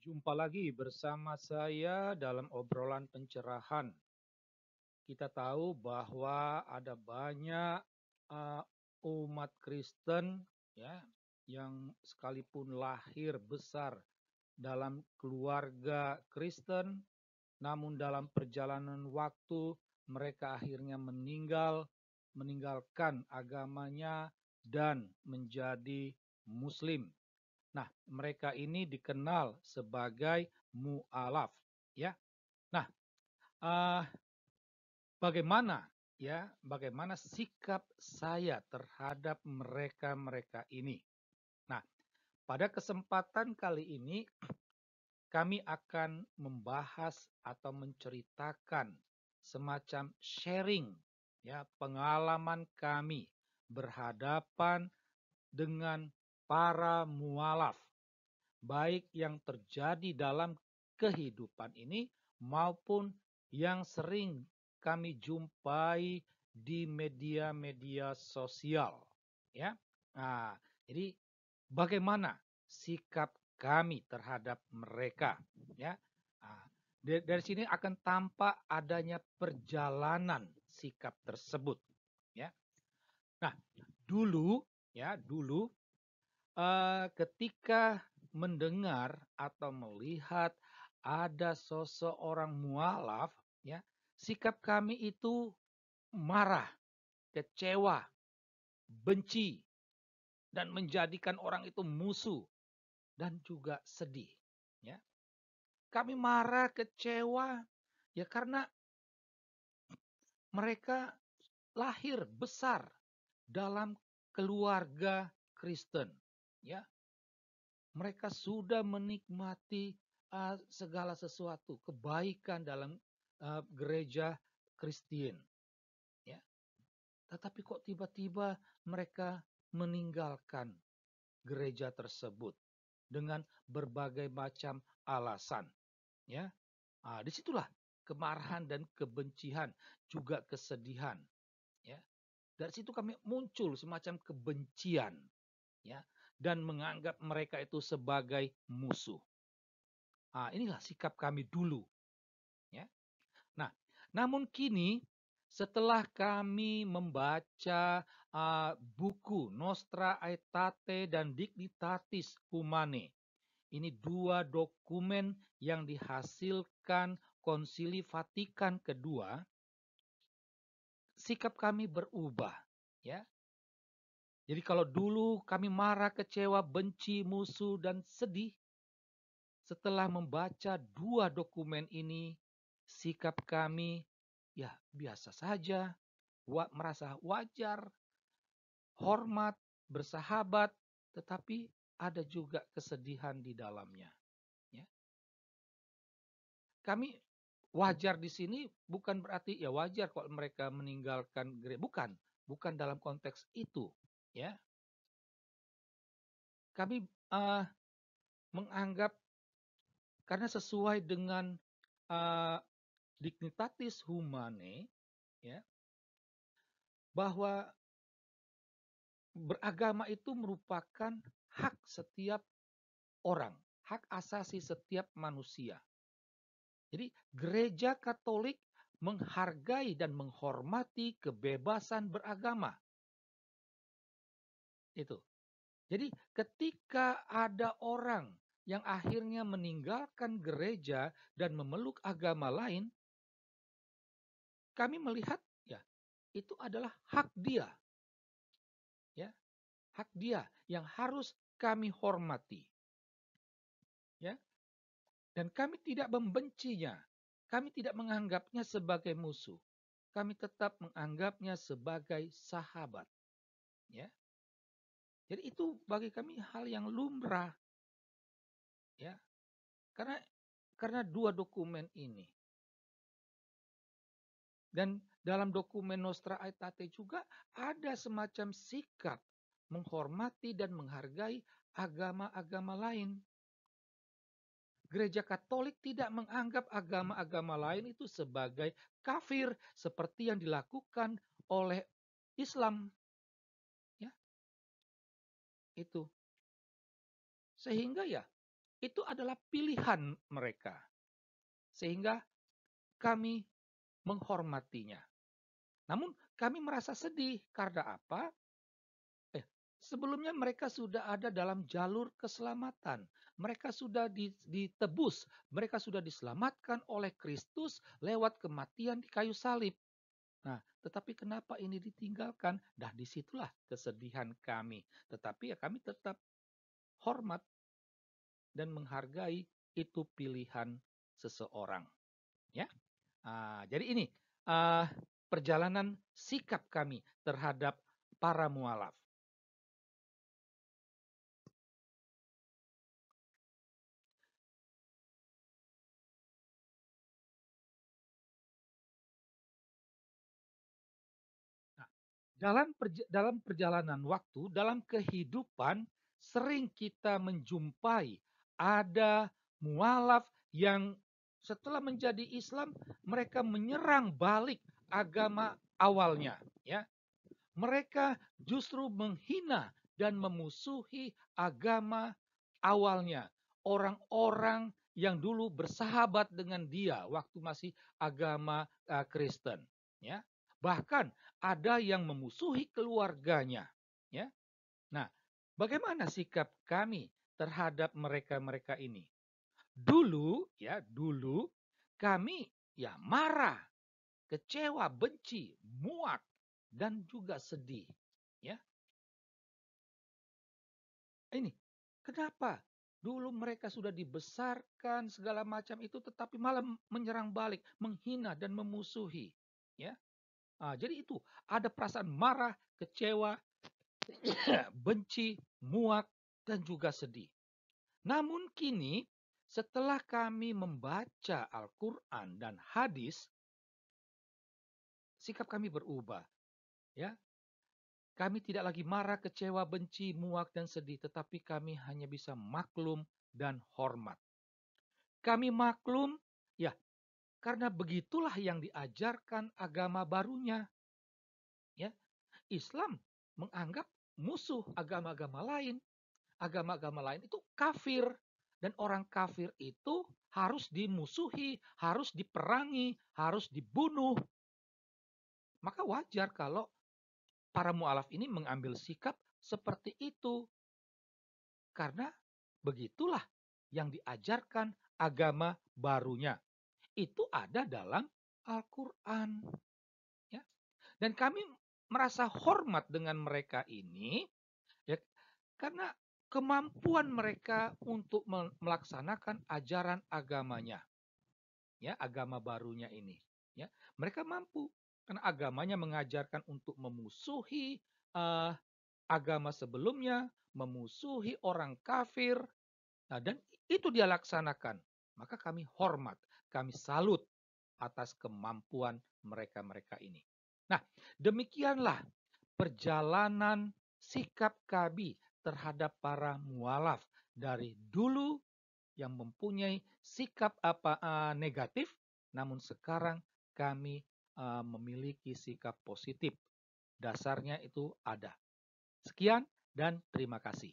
Jumpa lagi bersama saya dalam obrolan pencerahan. Kita tahu bahwa ada banyak uh, umat Kristen ya yang sekalipun lahir besar dalam keluarga Kristen, namun dalam perjalanan waktu mereka akhirnya meninggalkan agamanya dan menjadi Muslim. Nah, mereka ini dikenal sebagai mu'alaf, ya. Nah, eh, bagaimana sikap saya terhadap mereka-mereka ini? Nah, pada kesempatan kali ini kami akan membahas atau menceritakan semacam sharing ya pengalaman kami berhadapan dengan para mualaf baik yang terjadi dalam kehidupan ini maupun yang sering kami jumpai di media-media sosial ya. Nah, jadi bagaimana sikap kami terhadap mereka ya. Nah, dari sini akan tampak adanya perjalanan sikap tersebut ya. Nah, dulu ketika mendengar atau melihat ada seseorang mualaf, ya, sikap kami itu marah, kecewa, benci, dan menjadikan orang itu musuh dan juga sedih. Ya, kami marah, kecewa, ya karena mereka lahir besar dalam keluarga Kristen. Ya, mereka sudah menikmati segala sesuatu kebaikan dalam gereja Kristen, ya. Tetapi kok tiba-tiba mereka meninggalkan gereja tersebut dengan berbagai macam alasan, ya. Disitulah kemarahan dan kebencian juga kesedihan, ya. Dari situ kami muncul semacam kebencian, ya, dan menganggap mereka itu sebagai musuh. Inilah sikap kami dulu, ya. Nah, namun kini setelah kami membaca buku Nostra Aetate dan Dignitatis Humanae, ini dua dokumen yang dihasilkan Konsili Vatikan kedua, sikap kami berubah, ya. Jadi kalau dulu kami marah, kecewa, benci, musuh, dan sedih, setelah membaca dua dokumen ini, sikap kami ya biasa saja, merasa wajar, hormat, bersahabat, tetapi ada juga kesedihan di dalamnya. Ya. Kami wajar di sini bukan berarti ya wajar kalau mereka meninggalkan gereja, bukan dalam konteks itu. Ya, kami menganggap karena sesuai dengan uh, Dignitatis Humanae, ya, bahwa beragama itu merupakan hak setiap orang, hak asasi setiap manusia. Jadi gereja Katolik menghargai dan menghormati kebebasan beragama. Itu. Jadi ketika ada orang yang akhirnya meninggalkan gereja dan memeluk agama lain, kami melihat ya itu adalah hak dia. Ya, hak dia yang harus kami hormati. Ya, dan kami tidak membencinya. Kami tidak menganggapnya sebagai musuh. Kami tetap menganggapnya sebagai sahabat. Ya. Jadi itu bagi kami hal yang lumrah. Ya. Karena dua dokumen ini. Dan dalam dokumen Nostra Aetate juga ada semacam sikap menghormati dan menghargai agama-agama lain. Gereja Katolik tidak menganggap agama-agama lain itu sebagai kafir seperti yang dilakukan oleh Islam, ya. Itu. Sehingga ya itu adalah pilihan mereka. Sehingga kami menghormatinya. Namun kami merasa sedih karena apa? Sebelumnya mereka sudah ada dalam jalur keselamatan. Mereka sudah ditebus. Mereka sudah diselamatkan oleh Kristus lewat kematian di kayu salib. Nah, tetapi kenapa ini ditinggalkan? Nah, disitulah kesedihan kami. Tetapi ya kami tetap hormat dan menghargai itu pilihan seseorang. Ya, jadi ini perjalanan sikap kami terhadap para mualaf. Dalam perjalanan waktu, dalam kehidupan, sering kita menjumpai ada mualaf yang setelah menjadi Islam, mereka menyerang balik agama awalnya. Ya, mereka justru menghina dan memusuhi agama awalnya. Orang-orang yang dulu bersahabat dengan dia waktu masih agama Kristen. Ya, bahkan ada yang memusuhi keluarganya. Ya, nah, bagaimana sikap kami terhadap mereka-mereka ini? Dulu kami ya marah, kecewa, benci, muak, dan juga sedih. Ya, ini kenapa? Dulu mereka sudah dibesarkan segala macam itu, tetapi malah menyerang balik, menghina dan memusuhi. Ya, jadi itu ada perasaan marah, kecewa, benci, muak, dan juga sedih. Namun kini setelah kami membaca Al-Quran dan hadis, sikap kami berubah. Ya, kami tidak lagi marah, kecewa, benci, muak, dan sedih, tetapi kami hanya bisa maklum dan hormat. Kami maklum, ya, karena begitulah yang diajarkan agama barunya. Ya, Islam menganggap musuh agama-agama lain. Agama-agama lain itu kafir. Dan orang kafir itu harus dimusuhi, harus diperangi, harus dibunuh. Maka wajar kalau para mu'alaf ini mengambil sikap seperti itu. Karena begitulah yang diajarkan agama barunya. Itu ada dalam Al-Quran. Ya. Dan kami merasa hormat dengan mereka ini, ya, karena kemampuan mereka untuk melaksanakan ajaran agamanya, ya, agama barunya ini. Ya, mereka mampu karena agamanya mengajarkan untuk memusuhi uh, agama sebelumnya, memusuhi orang kafir. Nah, dan itu dia laksanakan. Maka kami hormat, kami salut atas kemampuan mereka-mereka ini. Nah, demikianlah perjalanan sikap kami terhadap para mualaf dari dulu yang mempunyai sikap negatif, namun sekarang kami memiliki sikap positif. Dasarnya itu ada. Sekian dan terima kasih.